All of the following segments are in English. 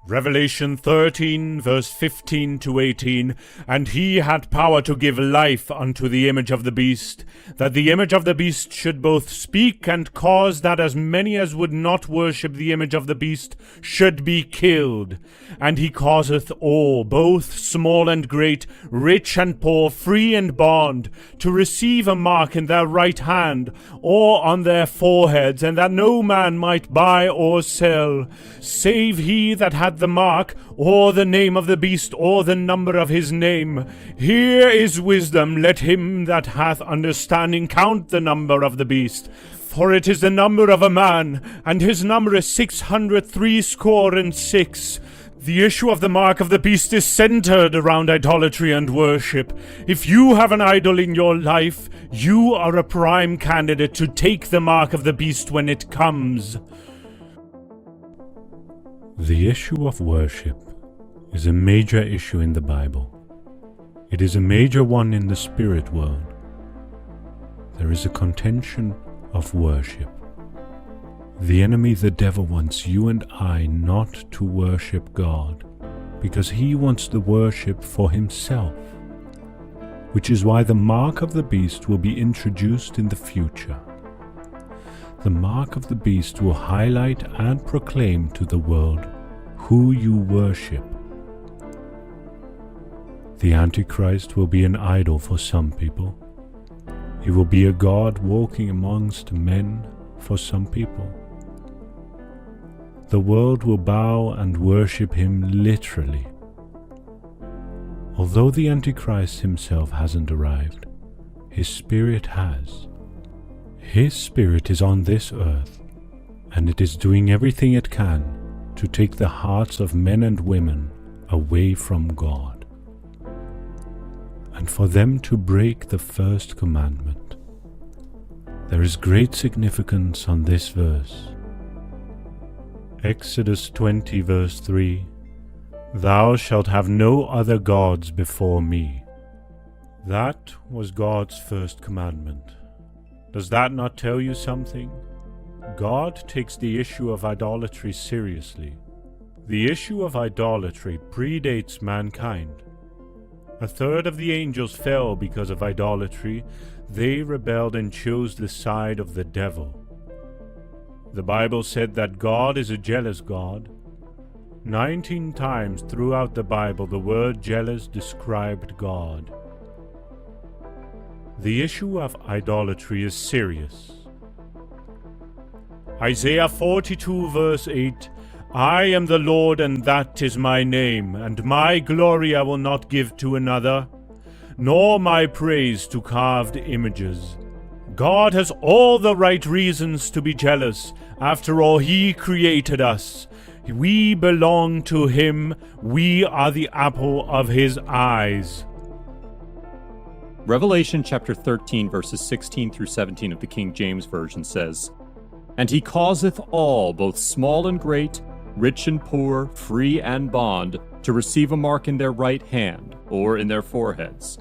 Revelation 13, verse 15 to 18, And he had power to give life unto the image of the beast, that the image of the beast should both speak and cause that as many as would not worship the image of the beast should be killed. And he causeth all, both small and great, rich and poor, free and bond, to receive a mark in their right hand, or on their foreheads, and that no man might buy or sell, save he that had the mark, or the name of the beast, or the number of his name. Here is wisdom. Let him that hath understanding count the number of the beast. For it is the number of a man, and his number is 666. The issue of the mark of the beast is centered around idolatry and worship. If you have an idol in your life, you are a prime candidate to take the mark of the beast when it comes. The issue of worship is a major issue in the Bible. It is a major one in the spirit world. There is a contention of worship. The enemy, the devil, wants you and I not to worship God because he wants the worship for himself, which is why the mark of the beast will be introduced in the future. The mark of the beast will highlight and proclaim to the world who you worship. The Antichrist will be an idol for some people. He will be a god walking amongst men for some people. The world will bow and worship him literally. Although the Antichrist himself hasn't arrived, his spirit has. His spirit is on this earth, and it is doing everything it can to take the hearts of men and women away from God, and for them to break the first commandment. There is great significance on this verse. Exodus 20, verse 3, Thou shalt have no other gods before me. That was God's first commandment. Does that not tell you something? God takes the issue of idolatry seriously. The issue of idolatry predates mankind. A third of the angels fell because of idolatry. They rebelled and chose the side of the devil. The Bible said that God is a jealous God. 19 times throughout the Bible, the word jealous described God. The issue of idolatry is serious. Isaiah 42 verse 8, I am the Lord, and that is my name, and my glory I will not give to another, nor my praise to carved images. God has all the right reasons to be jealous. After all, he created us. We belong to him. We are the apple of his eyes. Revelation chapter 13, verses 16 through 17 of the King James Version says, And he causeth all, both small and great, rich and poor, free and bond, to receive a mark in their right hand, or in their foreheads,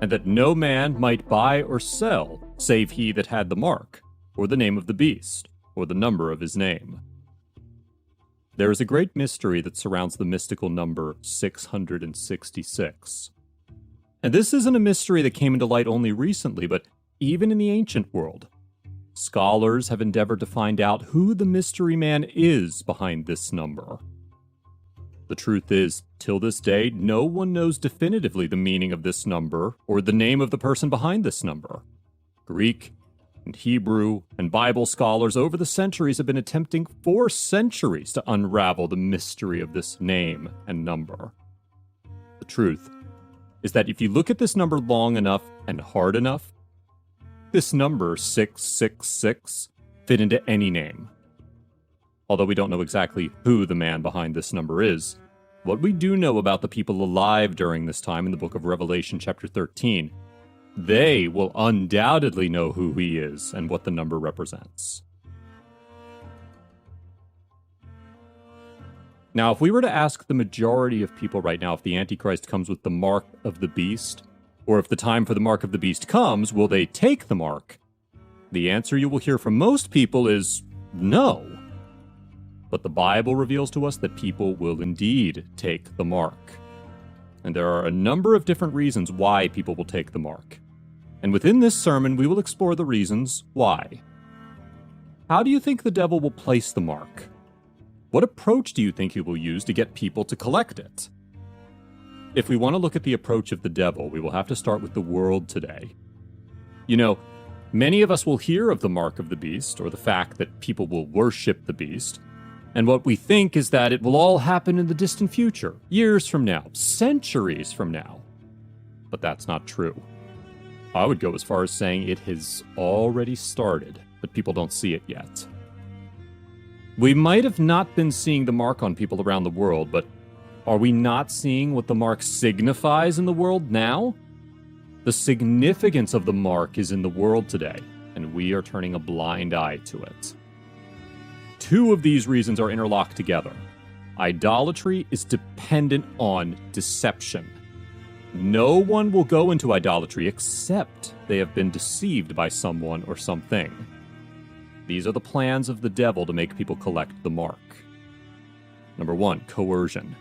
and that no man might buy or sell, save he that had the mark, or the name of the beast, or the number of his name. There is a great mystery that surrounds the mystical number 666. And this isn't a mystery that came into light only recently, but even in the ancient world. Scholars have endeavored to find out who the mystery man is behind this number. The truth is, till this day, no one knows definitively the meaning of this number or the name of the person behind this number. Greek and Hebrew and Bible scholars over the centuries have been attempting for centuries to unravel the mystery of this name and number. The truth is that if you look at this number long enough and hard enough, this number 666 fit into any name. Although we don't know exactly who the man behind this number is, what we do know about the people alive during this time in the book of Revelation chapter 13, they will undoubtedly know who he is and what the number represents. Now, if we were to ask the majority of people right now if the Antichrist comes with the mark of the beast, or if the time for the mark of the beast comes, will they take the mark? The answer you will hear from most people is no. But the Bible reveals to us that people will indeed take the mark. And there are a number of different reasons why people will take the mark. And within this sermon, we will explore the reasons why. How do you think the devil will place the mark? What approach do you think he will use to get people to collect it? If we want to look at the approach of the devil, we will have to start with the world today. You know, many of us will hear of the mark of the beast, or the fact that people will worship the beast, and what we think is that it will all happen in the distant future, years from now, centuries from now. But that's not true. I would go as far as saying it has already started, but people don't see it yet. We might have not been seeing the mark on people around the world, but are we not seeing what the mark signifies in the world now? The significance of the mark is in the world today, and we are turning a blind eye to it. Two of these reasons are interlocked together. Idolatry is dependent on deception. No one will go into idolatry except they have been deceived by someone or something. These are the plans of the devil to make people collect the mark. Number 1, coercion.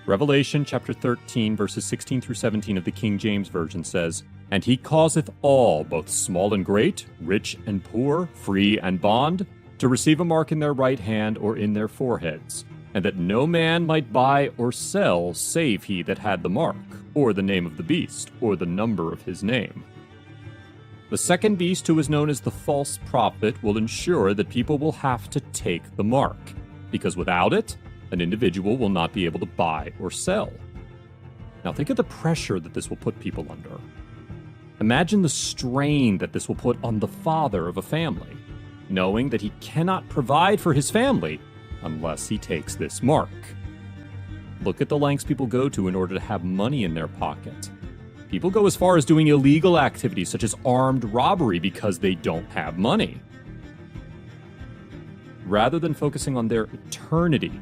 Revelation chapter 13, verses 16 through 17 of the King James Version says, "And he causeth all, both small and great, rich and poor, free and bond, to receive a mark in their right hand or in their foreheads, and that no man might buy or sell save he that had the mark, or the name of the beast, or the number of his name." The second beast, who is known as the false prophet, will ensure that people will have to take the mark, because without it, an individual will not be able to buy or sell. Now think of the pressure that this will put people under. Imagine the strain that this will put on the father of a family, knowing that he cannot provide for his family unless he takes this mark. Look at the lengths people go to in order to have money in their pocket. People go as far as doing illegal activities such as armed robbery because they don't have money. Rather than focusing on their eternity,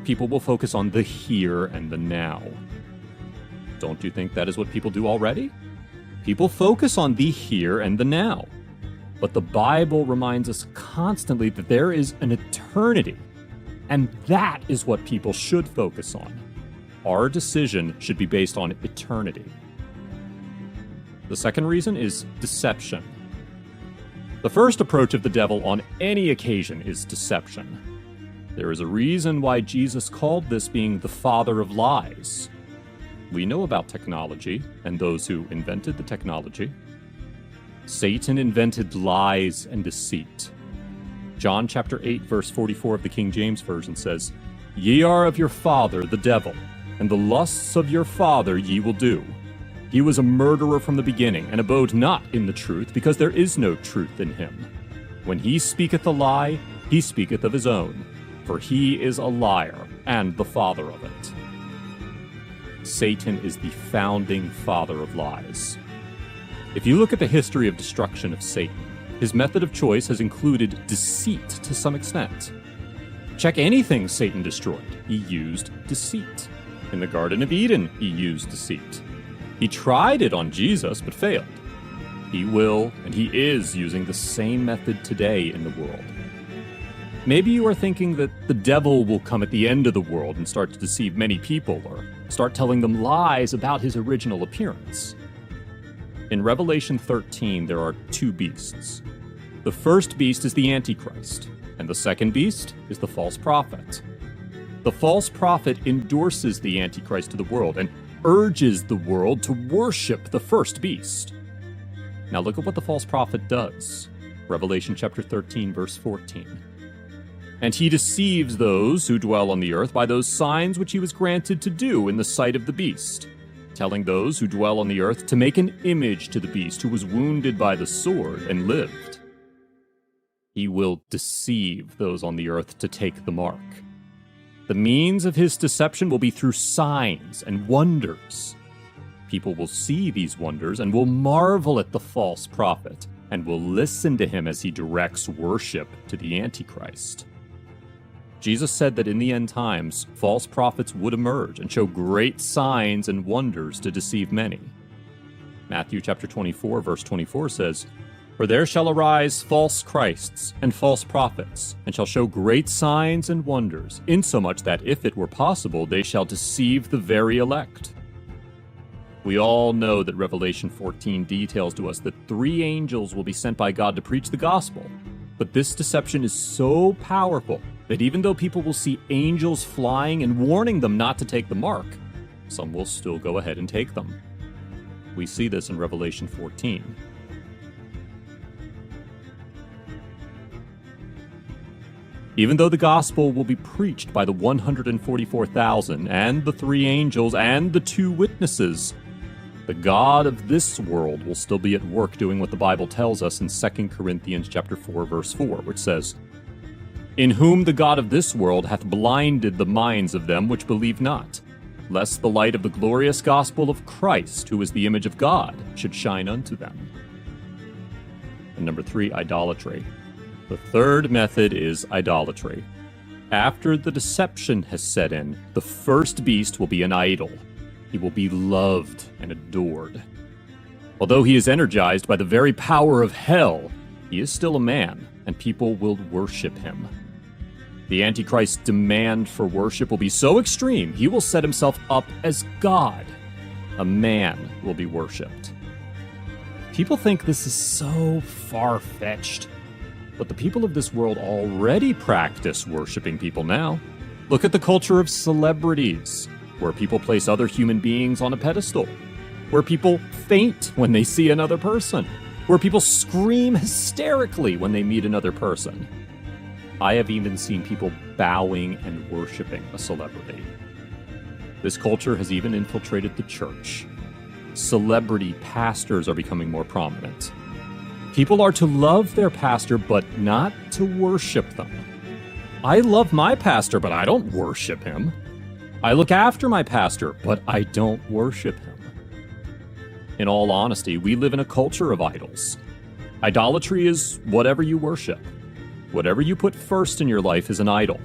people will focus on the here and the now. Don't you think that is what people do already? People focus on the here and the now. But the Bible reminds us constantly that there is an eternity, and that is what people should focus on. Our decision should be based on eternity. The second reason is deception. The first approach of the devil on any occasion is deception. There is a reason why Jesus called this being the father of lies. We know about technology and those who invented the technology. Satan invented lies and deceit. John chapter 8, verse 44 of the King James Version says, "Ye are of your father the devil, and the lusts of your father ye will do. He was a murderer from the beginning, and abode not in the truth, because there is no truth in him. When he speaketh a lie, he speaketh of his own, for he is a liar, and the father of it." Satan is the founding father of lies. If you look at the history of destruction of Satan, his method of choice has included deceit to some extent. Check anything Satan destroyed. He used deceit. In the Garden of Eden, he used deceit. He tried it on Jesus, but failed. He will, and he is using the same method today in the world. Maybe you are thinking that the devil will come at the end of the world and start to deceive many people, or start telling them lies about his original appearance. In Revelation 13, there are two beasts. The first beast is the Antichrist, and the second beast is the false prophet. The false prophet endorses the Antichrist to the world and urges the world to worship the first beast. Now look at what the false prophet does. Revelation chapter 13, verse 14. "And he deceives those who dwell on the earth by those signs which he was granted to do in the sight of the beast, telling those who dwell on the earth to make an image to the beast who was wounded by the sword and lived." He will deceive those on the earth to take the mark. The means of his deception will be through signs and wonders. People will see these wonders and will marvel at the false prophet and will listen to him as he directs worship to the Antichrist. Jesus said that in the end times, false prophets would emerge and show great signs and wonders to deceive many. Matthew chapter 24, verse 24 says, "For For there shall arise false Christs and false prophets, and shall show great signs and wonders, insomuch that if it were possible, they shall deceive the very elect. We all know that Revelation 14 details to us that 3 angels will be sent by God to preach the gospel. But this deception is so powerful that even though people will see angels flying and warning them not to take the mark, some will still go ahead and take them. We see this in Revelation 14. Even though the gospel will be preached by the 144,000 and the 3 angels and the 2 witnesses, the God of this world will still be at work doing what the Bible tells us in 2 Corinthians chapter 4, verse 4, which says, "In whom the God of this world hath blinded the minds of them which believe not, lest the light of the glorious gospel of Christ, who is the image of God, should shine unto them." And number 3, idolatry. The third method is idolatry. After the deception has set in, the first beast will be an idol. He will be loved and adored. Although he is energized by the very power of hell, he is still a man, and people will worship him. The Antichrist's demand for worship will be so extreme, he will set himself up as God. A man will be worshipped. People think this is so far-fetched, but the people of this world already practice worshiping people now. Look at the culture of celebrities, where people place other human beings on a pedestal, where people faint when they see another person, where people scream hysterically when they meet another person. I have even seen people bowing and worshiping a celebrity. This culture has even infiltrated the church. Celebrity pastors are becoming more prominent. People are to love their pastor, but not to worship them. I love my pastor, but I don't worship him. I look after my pastor, but I don't worship him. In all honesty, we live in a culture of idols. Idolatry is whatever you worship. Whatever you put first in your life is an idol.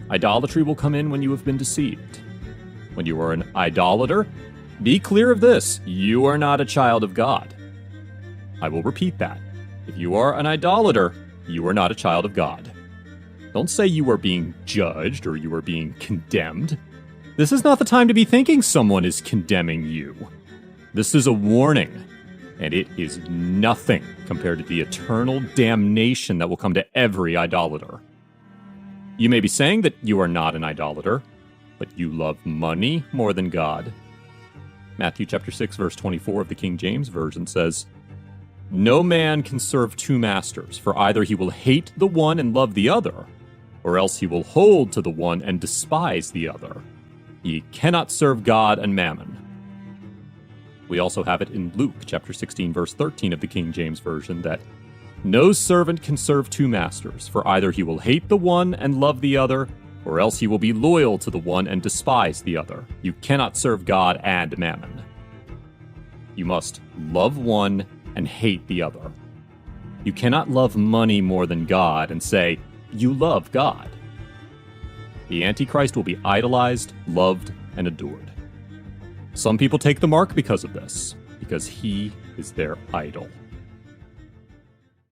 Idolatry will come in when you have been deceived. When you are an idolater, be clear of this: you are not a child of God. I will repeat that. If you are an idolater, you are not a child of God. Don't say you are being judged or you are being condemned. This is not the time to be thinking someone is condemning you. This is a warning, and it is nothing compared to the eternal damnation that will come to every idolater. You may be saying that you are not an idolater, but you love money more than God. Matthew chapter 6, verse 24 of the King James Version says, "No man can serve 2 masters, for either he will hate the one and love the other, or else he will hold to the one and despise the other. Ye cannot serve God and mammon." We also have it in Luke chapter 16, verse 13 of the King James Version that, "No servant can serve 2 masters, for either he will hate the one and love the other, or else he will be loyal to the one and despise the other. You cannot serve God and mammon." You must love one and hate the other. You cannot love money more than God and say, you love God. The Antichrist will be idolized, loved, and adored. Some people take the mark because of this, because he is their idol.